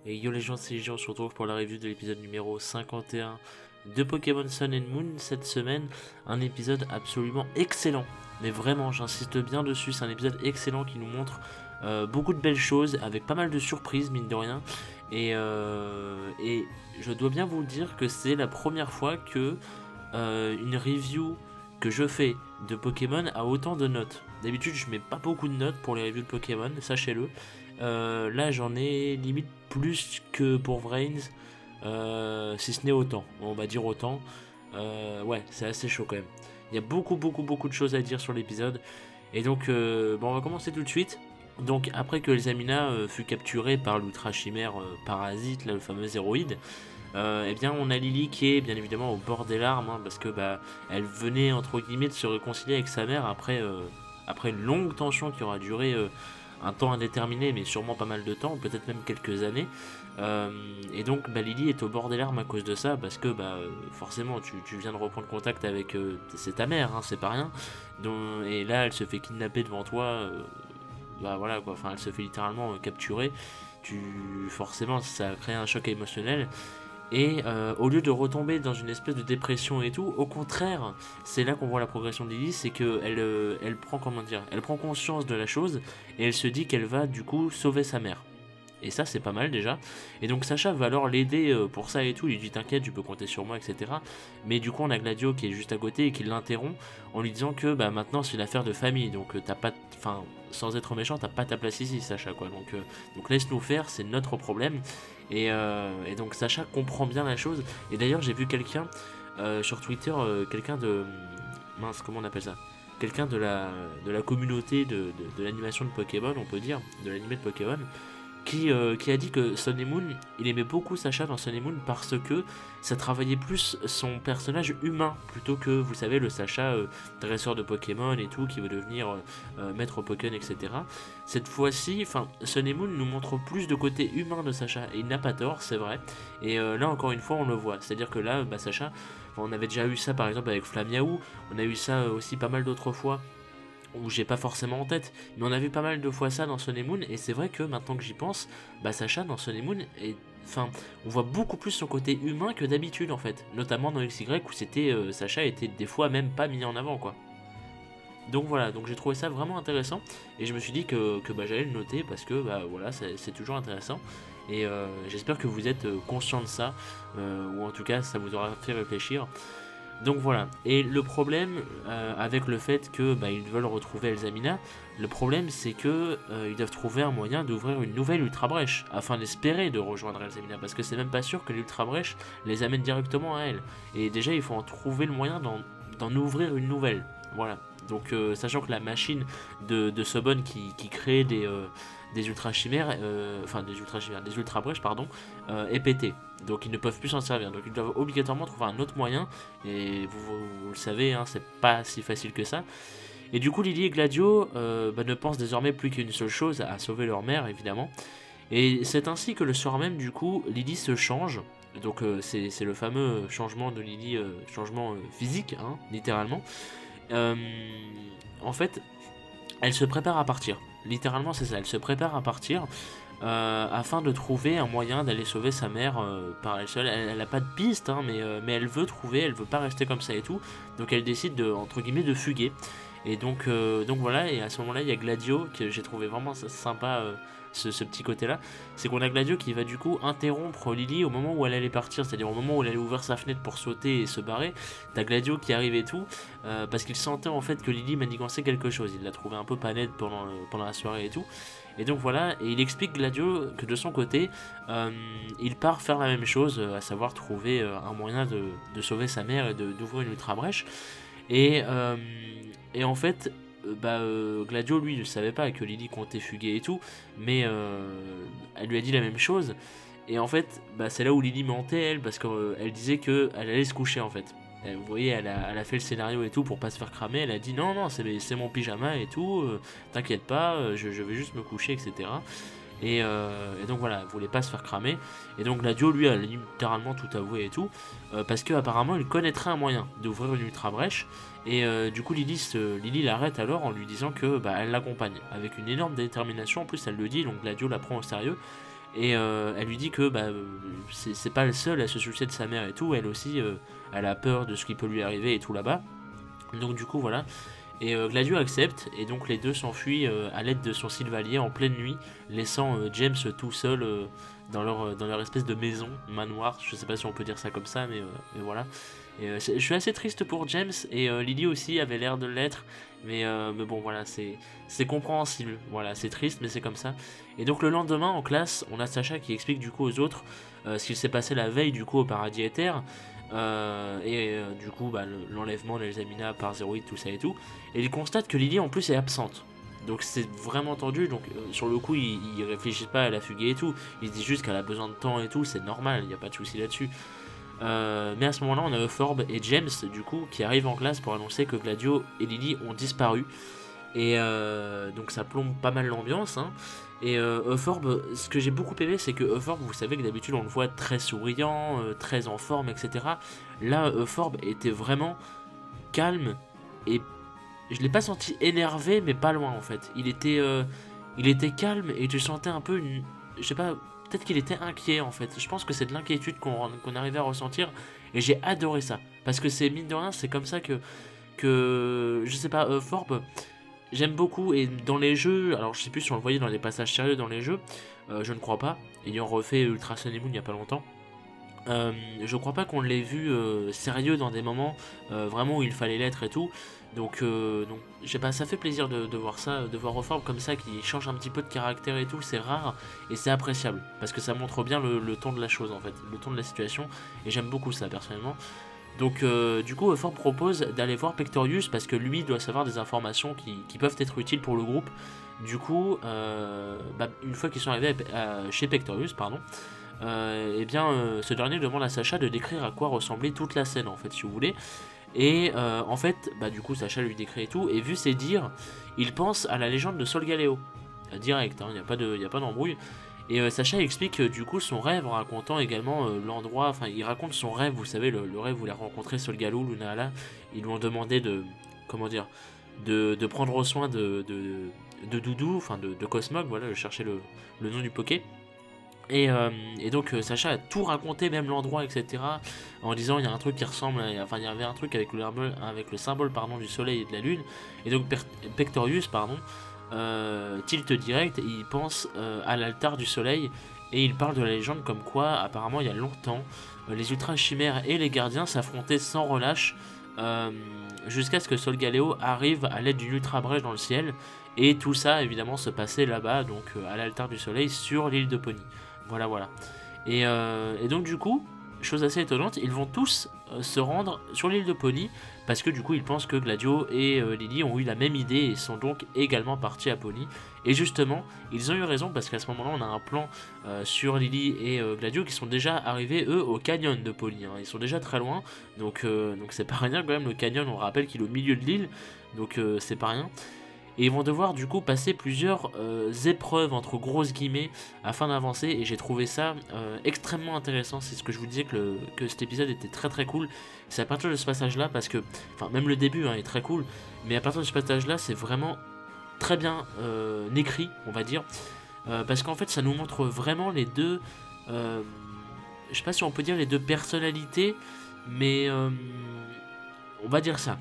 Et yo les gens, c'est Légion, on se retrouve pour la review de l'épisode numéro 51 de Pokémon Sun and Moon cette semaine. Un épisode absolument excellent, mais vraiment j'insiste bien dessus, c'est un épisode excellent qui nous montre beaucoup de belles choses, avec pas mal de surprises mine de rien. Et je dois bien vous dire que c'est la première fois que une review que je fais de Pokémon a autant de notes. D'habitude je mets pas beaucoup de notes pour les reviews de Pokémon, sachez-le. Là j'en ai limite plus que pour Vrains, si ce n'est autant, on va dire autant. Ouais, c'est assez chaud quand même. Il y a beaucoup de choses à dire sur l'épisode. Et donc bon, on va commencer tout de suite. Donc après que Elzamina fut capturée par l'Ultra Chimère Parasite, là, le fameux héroïde, eh bien on a Lily qui est bien évidemment au bord des larmes, hein, parce que bah elle venait entre guillemets de se réconcilier avec sa mère après une longue tension qui aura duré un temps indéterminé, mais sûrement pas mal de temps, peut-être même quelques années. Et donc bah, Lily est au bord des larmes à cause de ça, parce que bah, forcément tu viens de reprendre contact avec c'est ta mère, hein, c'est pas rien. Donc, et là elle se fait kidnapper devant toi, bah voilà quoi, enfin elle se fait littéralement capturer. Forcément ça a créé un choc émotionnel. Et au lieu de retomber dans une espèce de dépression et tout, au contraire, c'est là qu'on voit la progression de Lily, c'est qu'elle elle prend, comment dire, elle prend conscience de la chose et elle se dit qu'elle va du coup sauver sa mère. Et ça c'est pas mal déjà. Et donc Sacha va alors l'aider pour ça et tout, il lui dit t'inquiète, tu peux compter sur moi, etc. Mais du coup on a Gladio qui est juste à côté et qui l'interrompt en lui disant que bah, maintenant c'est une affaire de famille, donc t'as pas, enfin sans être méchant, t'as pas ta place ici Sacha quoi. Donc laisse-nous faire, c'est notre problème. Et donc Sacha comprend bien la chose. Et d'ailleurs j'ai vu quelqu'un sur Twitter, quelqu'un de... Mince, comment on appelle ça, quelqu'un de la communauté de l'animation de Pokémon, on peut dire, de l'animé de Pokémon, qui a dit que Sun and Moon, il aimait beaucoup Sacha dans Sun and Moon parce que ça travaillait plus son personnage humain plutôt que, vous savez, le Sacha dresseur de Pokémon et tout, qui veut devenir maître Pokémon, etc. Cette fois-ci, enfin, Sun and Moon nous montre plus de côté humain de Sacha, et il n'a pas tort, c'est vrai. Et là, encore une fois, on le voit. C'est-à-dire que là, bah, Sacha, on avait déjà eu ça par exemple avec Flamiaou, on a eu ça aussi pas mal d'autres fois, où j'ai pas forcément en tête, mais on a vu pas mal de fois ça dans Sun and Moon, et c'est vrai que maintenant que j'y pense, bah Sacha dans Sun and Moon, enfin, on voit beaucoup plus son côté humain que d'habitude en fait, notamment dans XY où c'était Sacha était des fois même pas mis en avant quoi. Donc voilà, donc j'ai trouvé ça vraiment intéressant, et je me suis dit que bah, j'allais le noter parce que bah voilà, c'est toujours intéressant, et j'espère que vous êtes conscient de ça, ou en tout cas ça vous aura fait réfléchir. Donc voilà, et le problème avec le fait que bah, ils veulent retrouver Elzamina, le problème c'est que ils doivent trouver un moyen d'ouvrir une nouvelle Ultra Brèche afin d'espérer de rejoindre Elzamina, parce que c'est même pas sûr que l'Ultra Brèche les amène directement à elle. Et déjà il faut en trouver le moyen d'en ouvrir une nouvelle. Voilà. Donc sachant que la machine de Sobon qui crée des ultra chimères, enfin des ultra brèches pardon, est pétée. Donc ils ne peuvent plus s'en servir. Donc ils doivent obligatoirement trouver un autre moyen. Et vous le savez, hein, c'est pas si facile que ça. Et du coup Lily et Gladio bah, ne pensent désormais plus qu'une seule chose, à sauver leur mère évidemment. Et c'est ainsi que le soir même du coup Lily se change. Donc c'est le fameux changement de Lily, changement physique, hein, littéralement. En fait, elle se prépare à partir. Littéralement, c'est ça. Elle se prépare à partir afin de trouver un moyen d'aller sauver sa mère par elle seule. Elle n'a pas de piste, hein, mais elle veut trouver. Elle veut pas rester comme ça et tout. Donc elle décide de, entre guillemets, de fuguer. Et donc voilà. Et à ce moment-là, il y a Gladio que j'ai trouvé vraiment sympa. Ce petit côté là, c'est qu'on a Gladio qui va du coup interrompre Lily au moment où elle allait partir, c'est à dire au moment où elle allait ouvrir sa fenêtre pour sauter et se barrer. T'as Gladio qui arrive et tout, parce qu'il sentait en fait que Lily manigançait quelque chose, il l'a trouvé un peu pas nette pendant la soirée et tout. Et donc voilà, et il explique Gladio que de son côté, il part faire la même chose, à savoir trouver un moyen de sauver sa mère et d'ouvrir une ultra brèche. Et en fait, Gladio lui ne savait pas que Lily comptait fuguer et tout, mais elle lui a dit la même chose. Et en fait, bah, c'est là où Lily mentait elle, parce qu'elle disait qu'elle allait se coucher en fait. Vous voyez, elle a fait le scénario et tout pour pas se faire cramer. Elle a dit non, c'est mon pyjama et tout, t'inquiète pas, je vais juste me coucher, etc. Et donc voilà, elle voulait pas se faire cramer. Et donc Gladio, lui, a littéralement tout avoué et tout, parce qu'apparemment il connaîtrait un moyen d'ouvrir une ultra brèche. Et du coup Lily l'arrête alors en lui disant que elle l'accompagne avec une énorme détermination. En plus elle le dit, donc Gladio la prend au sérieux. Et elle lui dit que c'est pas le seul à se soucier de sa mère et tout, elle aussi elle a peur de ce qui peut lui arriver et tout là-bas. Donc du coup voilà. Et Gladio accepte, et donc les deux s'enfuient à l'aide de son sylvalier en pleine nuit, laissant James tout seul dans leur espèce de maison, manoir, je sais pas si on peut dire ça comme ça, mais voilà. Et je suis assez triste pour James, et Lily aussi avait l'air de l'être, mais bon voilà, c'est compréhensible, voilà, c'est triste, mais c'est comme ça. Et donc le lendemain en classe, on a Sacha qui explique du coup aux autres ce qu'il s'est passé la veille du coup au paradis éther. Du coup l'enlèvement d'Elsamina par Zeroid, tout ça et tout, et il constate que Lily en plus est absente, donc c'est vraiment tendu. Donc sur le coup il réfléchit pas à la fuguer et tout, il se dit juste qu'elle a besoin de temps et tout, c'est normal, il n'y a pas de souci là-dessus. Mais à ce moment là on a Euphorbe et James du coup qui arrivent en classe pour annoncer que Gladio et Lily ont disparu. Et donc ça plombe pas mal l'ambiance, hein. Et Euphorbe, ce que j'ai beaucoup aimé, c'est que Euphorbe, vous savez que d'habitude on le voit très souriant, très en forme, etc. Là, Euphorbe était vraiment calme, et je l'ai pas senti énervé, mais pas loin en fait. Il était calme, et tu sentais un peu une... Je sais pas, peut-être qu'il était inquiet en fait. Je pense que c'est de l'inquiétude qu'on arrivait à ressentir, et j'ai adoré ça. Parce que c'est, mine de rien, c'est comme ça que je sais pas, Euphorbe... J'aime beaucoup, et dans les jeux, alors je sais plus si on le voyait dans les passages sérieux dans les jeux, je ne crois pas, ayant refait Ultra Sun et Moon il y a pas longtemps, je crois pas qu'on l'ait vu sérieux dans des moments vraiment où il fallait l'être et tout, donc je sais pas, ça fait plaisir de voir ça, de voir Euphorbe comme ça, qui change un petit peu de caractère et tout, c'est rare, et c'est appréciable, parce que ça montre bien le ton de la chose en fait, le ton de la situation, et j'aime beaucoup ça personnellement. Donc du coup Euphorbe propose d'aller voir Pectorius parce que lui doit savoir des informations qui peuvent être utiles pour le groupe. Du coup, une fois qu'ils sont arrivés chez Pectorius, ce dernier demande à Sacha de décrire à quoi ressemblait toute la scène en fait, si vous voulez. Et en fait, du coup Sacha lui décrit et tout, et vu ses dires, il pense à la légende de Solgaleo. Direct, il n'y a pas d'embrouille. Et Sacha explique du coup son rêve en racontant également l'endroit, enfin il raconte son rêve, vous savez, le rêve où il a rencontré Solgaleo, Lunala. Ils lui ont demandé de prendre soin de Doudou, enfin de Cosmog, voilà, je cherchais le nom du Poké. Et donc Sacha a tout raconté, même l'endroit, etc. En disant il y a un truc qui ressemble, enfin il y avait un truc avec le symbole du soleil et de la lune. Et donc Pectorius, tilt direct, et il pense à l'altar du soleil, et il parle de la légende comme quoi apparemment il y a longtemps les ultra chimères et les gardiens s'affrontaient sans relâche jusqu'à ce que Solgaleo arrive à l'aide d'une ultra brèche dans le ciel, et tout ça évidemment se passait là-bas, donc à l'altar du soleil sur l'île de Pony. Voilà. Et donc du coup, chose assez étonnante, ils vont tous se rendre sur l'île de Pony, parce que du coup ils pensent que Gladio et Lily ont eu la même idée et sont donc également partis à Pony. Et justement, ils ont eu raison, parce qu'à ce moment-là on a un plan sur Lily et Gladio qui sont déjà arrivés eux au canyon de Pony, hein. Ils sont déjà très loin, donc c'est pas rien quand même. Le canyon, on rappelle qu'il est au milieu de l'île, donc c'est pas rien. Et ils vont devoir du coup passer plusieurs épreuves entre grosses guillemets afin d'avancer, et j'ai trouvé ça extrêmement intéressant. C'est ce que je vous disais, que cet épisode était très très cool. C'est à partir de ce passage là, parce que, enfin même le début est très cool, mais à partir de ce passage là c'est vraiment très bien écrit, on va dire, parce qu'en fait ça nous montre vraiment les deux, je sais pas si on peut dire les deux personnalités, mais on va dire ça.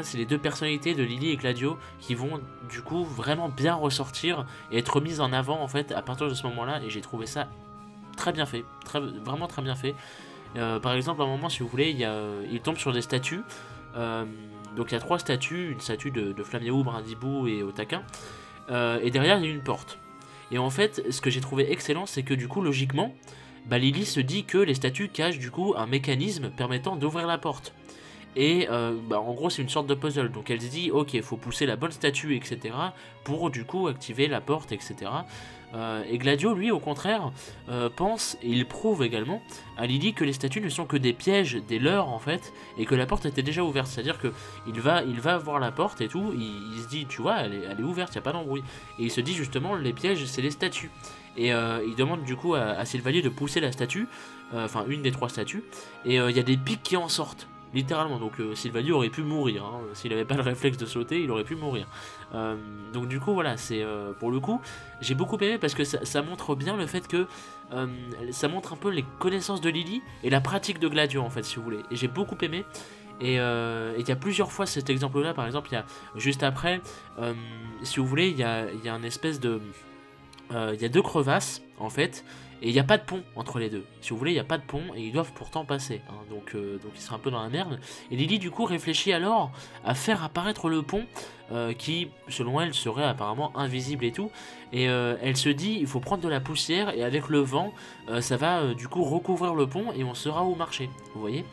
C'est les deux personnalités de Lily et Gladio qui vont du coup vraiment bien ressortir et être mises en avant en fait à partir de ce moment-là, et j'ai trouvé ça très bien fait, vraiment très bien fait. Par exemple, à un moment, si vous voulez, il tombe sur des statues. Donc il y a 3 statues, une statue de Flaméo, Brindibou et Otaka, et derrière il y a une porte. Et en fait, ce que j'ai trouvé excellent, c'est que du coup, logiquement, Lily se dit que les statues cachent du coup un mécanisme permettant d'ouvrir la porte. Et en gros c'est une sorte de puzzle, donc elle se dit ok il faut pousser la bonne statue etc pour du coup activer la porte etc. Et Gladio lui au contraire pense, et il prouve également à Lily que les statues ne sont que des pièges, des leurres en fait, et que la porte était déjà ouverte, c'est à dire que il va voir la porte et tout, il se dit tu vois elle est ouverte, il n'y a pas d'embrouille, et il se dit justement les pièges c'est les statues. Et il demande du coup à Sylvalie de pousser la statue, enfin une des 3 statues, et il y a des pics qui en sortent. Littéralement, donc Sylvalie aurait pu mourir, hein. S'il avait pas le réflexe de sauter, il aurait pu mourir. Donc du coup voilà, c'est pour le coup, j'ai beaucoup aimé parce que ça montre bien le fait que ça montre un peu les connaissances de Lily et la pratique de Gladio en fait, si vous voulez. Et j'ai beaucoup aimé. Et il y a plusieurs fois cet exemple-là, par exemple, il y a juste après, si vous voulez, il y a un espèce de, il y a 2 crevasses en fait. Et il n'y a pas de pont entre les deux. Si vous voulez, il n'y a pas de pont et ils doivent pourtant passer. Hein. Donc ils sont un peu dans la merde. Et Lily, du coup, réfléchit alors à faire apparaître le pont qui, selon elle, serait apparemment invisible et tout. Et elle se dit, il faut prendre de la poussière et avec le vent, ça va du coup recouvrir le pont et on saura où marcher. Vous voyez ?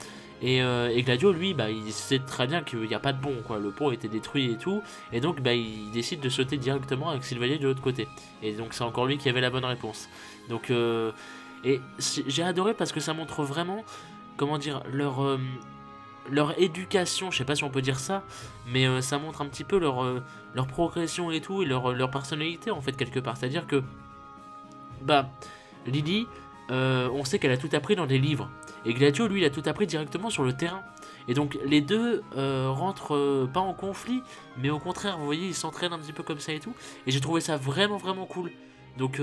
Et Gladio, lui, il sait très bien qu'il n'y a pas de pont, quoi. Le pont a été détruit et tout. Et donc, il décide de sauter directement avec Sylvalie de l'autre côté. Et donc, c'est encore lui qui avait la bonne réponse. Donc, j'ai adoré parce que ça montre vraiment, comment dire, leur éducation, je sais pas si on peut dire ça, mais ça montre un petit peu leur progression et tout, et leur personnalité en fait quelque part. C'est-à-dire que, Lily, on sait qu'elle a tout appris dans des livres, et Gladio, lui, il a tout appris directement sur le terrain. Et donc les deux rentrent pas en conflit, mais au contraire, vous voyez, ils s'entraînent un petit peu comme ça et tout. Et j'ai trouvé ça vraiment vraiment cool. Donc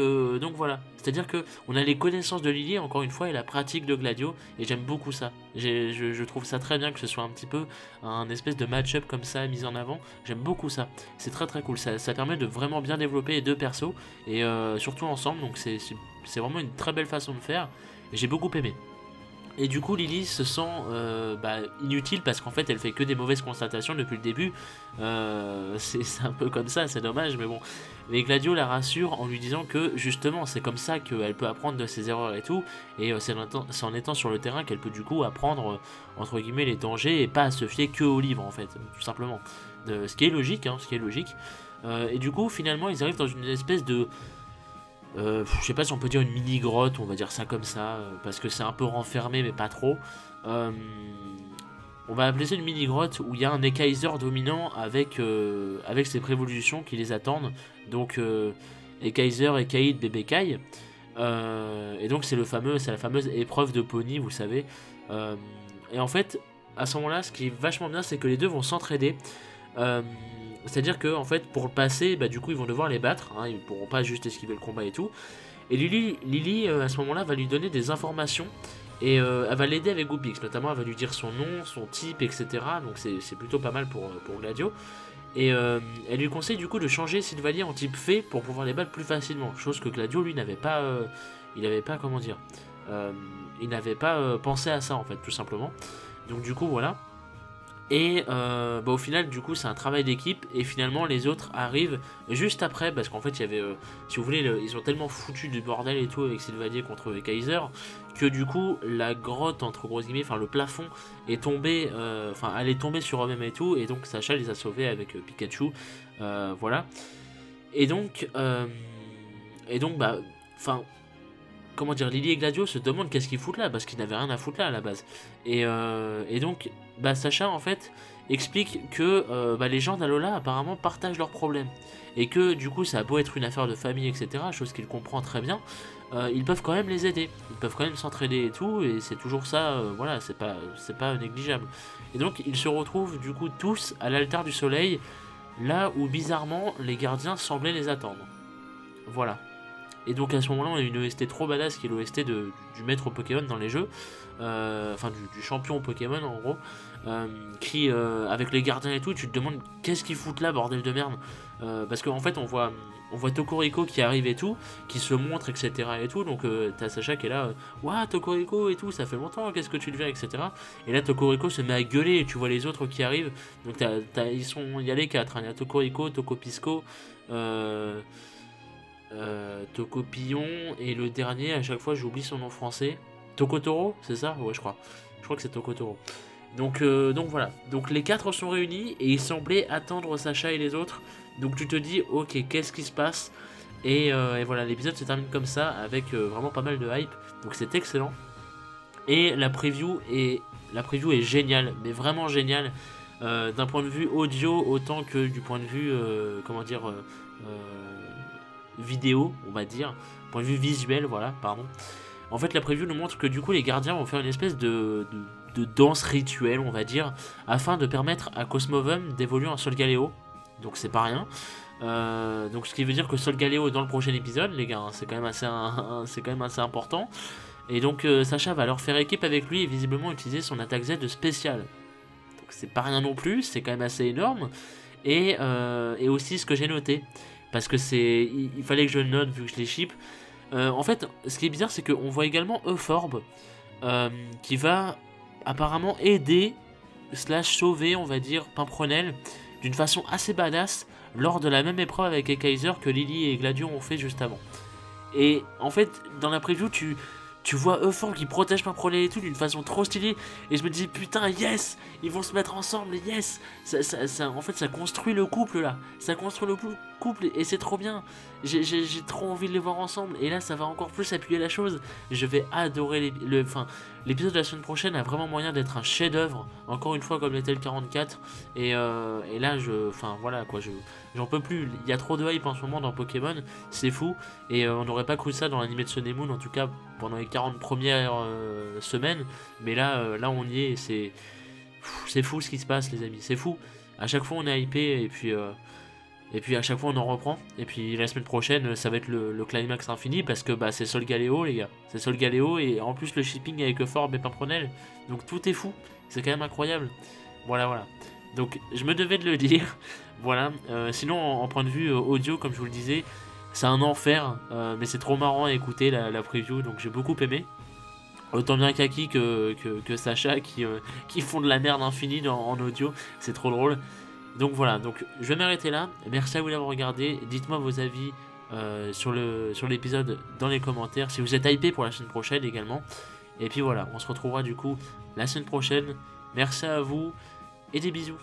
voilà, c'est-à-dire que on a les connaissances de Lily encore une fois et la pratique de Gladio, et j'aime beaucoup ça. Je trouve ça très bien que ce soit un petit peu un espèce de match-up comme ça mis en avant. J'aime beaucoup ça. C'est très très cool. Ça permet de vraiment bien développer les deux persos et surtout ensemble. Donc c'est vraiment une très belle façon de faire. Et j'ai beaucoup aimé. Et du coup Lily se sent inutile parce qu'en fait elle fait que des mauvaises constatations depuis le début. C'est un peu comme ça, c'est dommage, mais bon. Mais Gladio la rassure en lui disant que justement c'est comme ça qu'elle peut apprendre de ses erreurs et tout. Et c'est en étant sur le terrain qu'elle peut du coup apprendre entre guillemets les dangers et pas à se fier que au livre en fait, tout simplement. Ce qui est logique, hein, ce qui est logique. Et du coup finalement ils arrivent dans une espèce de... je sais pas si on peut dire une mini grotte, on va dire ça comme ça, parce que c'est un peu renfermé mais pas trop. On va appeler ça une mini grotte où il y a un Ekaiser dominant avec ses prévolutions qui les attendent. Donc Ekaiser, Ekaid, bébé Kai. Et donc c'est la fameuse épreuve de Pony, vous savez. Et en fait, à ce moment-là, ce qui est vachement bien, c'est que les deux vont s'entraider. C'est-à-dire que en fait pour le passer, du coup ils vont devoir les battre, hein, ils pourront pas juste esquiver le combat et tout. Et Lily à ce moment-là va lui donner des informations et elle va l'aider avec Goopix, notamment elle va lui dire son nom, son type, etc. Donc c'est plutôt pas mal pour Gladio. Et elle lui conseille du coup de changer Sylvalie en type fée pour pouvoir les battre plus facilement, chose que Gladio lui n'avait pas, il n'avait pas comment dire, il n'avait pas pensé à ça en fait tout simplement. Donc du coup voilà. Et au final, du coup, c'est un travail d'équipe. Et finalement, les autres arrivent juste après. Parce qu'en fait, il y avait, si vous voulez, ils ont tellement foutu du bordel et tout avec Sylvanier contre Kaiser. Que du coup, la grotte, entre gros guillemets, enfin le plafond est tombé. Enfin, elle est tombée sur eux-mêmes et tout. Et donc, Sacha les a sauvés avec Pikachu. Voilà. Et donc, enfin. Comment dire, Lily et Gladio se demandent qu'est-ce qu'ils foutent là, parce qu'ils n'avaient rien à foutre là à la base. Et donc, Sacha en fait explique que les gens d'Alola apparemment partagent leurs problèmes. Et que du coup, ça a beau être une affaire de famille, etc., chose qu'il comprend très bien, ils peuvent quand même les aider. Ils peuvent quand même s'entraider et tout, et c'est toujours ça, voilà, c'est pas négligeable. Et donc, ils se retrouvent du coup tous à l'altar du soleil, là où bizarrement les gardiens semblaient les attendre. Voilà. Et donc à ce moment-là, on a une OST trop badass qui est l'OST du maître Pokémon dans les jeux, enfin du champion Pokémon en gros, qui avec les gardiens et tout, tu te demandes qu'est-ce qu'ils foutent là, bordel de merde, parce qu'en fait on voit Tokoriko qui arrive et tout, qui se montre etc et tout, donc t'as Sacha qui est là, ouah Tokoriko et tout, ça fait longtemps, qu'est-ce que tu deviens etc. Et là Tokoriko se met à gueuler et tu vois les autres qui arrivent, donc il y a les 4, il y a Tokoriko, Tokopisco, Tokopillon et le dernier à chaque fois j'oublie son nom français. Tokotoro, c'est ça? Ouais je crois que c'est Tokotoro. Donc voilà, donc les 4 sont réunis et ils semblaient attendre Sacha et les autres. Donc tu te dis ok, qu'est-ce qui se passe, et voilà, l'épisode se termine comme ça avec vraiment pas mal de hype. Donc c'est excellent. Et la preview est géniale, mais vraiment géniale, d'un point de vue audio autant que du point de vue vidéo, on va dire, point de vue visuel, voilà, pardon. En fait, la preview nous montre que du coup les gardiens vont faire une espèce de danse rituelle, on va dire, afin de permettre à Cosmovum d'évoluer en Solgaleo. Donc c'est pas rien. Donc ce qui veut dire que Solgaleo est dans le prochain épisode, les gars, hein, c'est quand même assez important. Et donc Sacha va leur faire équipe avec lui et visiblement utiliser son attaque Z de spécial. Donc c'est pas rien non plus, c'est quand même assez énorme. Et aussi ce que j'ai noté, parce que il fallait que je le note vu que je les ship. En fait, ce qui est bizarre, c'est qu'on voit également Euphorbe qui va apparemment aider slash sauver, on va dire, Pimpronel d'une façon assez badass lors de la même épreuve avec Ekaiser que Lily et Gladion ont fait juste avant. Et en fait, dans la preview, tu vois Euphorbe qui protège Pimpronel et tout d'une façon trop stylée. Et je me dis, putain, yes, ils vont se mettre ensemble, yes. En fait, ça construit le couple là. Ça construit le couple et c'est trop bien. J'ai trop envie de les voir ensemble. Et là, ça va encore plus appuyer la chose. Je vais adorer l'épisode de la semaine prochaine a vraiment moyen d'être un chef-d'œuvre. Encore une fois, comme l'était le 44. Et là, voilà quoi, j'en peux plus. Il y a trop de hype en ce moment dans Pokémon. C'est fou. Et on n'aurait pas cru ça dans l'animé de Sun et Moon, en tout cas pendant les 40 premières semaines. Mais là on y est. C'est fou ce qui se passe, les amis. C'est fou. À chaque fois, on est hypé. Et puis à chaque fois on en reprend. Et puis la semaine prochaine ça va être le climax infini. Parce que c'est Solgaleo les gars. C'est Solgaleo. Et en plus le shipping avec Euphorbe et Pimpronel. Donc tout est fou. C'est quand même incroyable. Voilà. Donc je me devais de le dire. Voilà. Sinon en point de vue audio, comme je vous le disais, c'est un enfer. Mais c'est trop marrant à écouter la preview. Donc j'ai beaucoup aimé. Autant bien Kaki que Sacha qui font de la merde infinie en audio. C'est trop drôle. Donc voilà, donc je vais m'arrêter là. Merci à vous d'avoir regardé. Dites-moi vos avis sur l'épisode dans les commentaires. Si vous êtes hypé pour la semaine prochaine également. Et puis voilà, on se retrouvera du coup la semaine prochaine. Merci à vous et des bisous.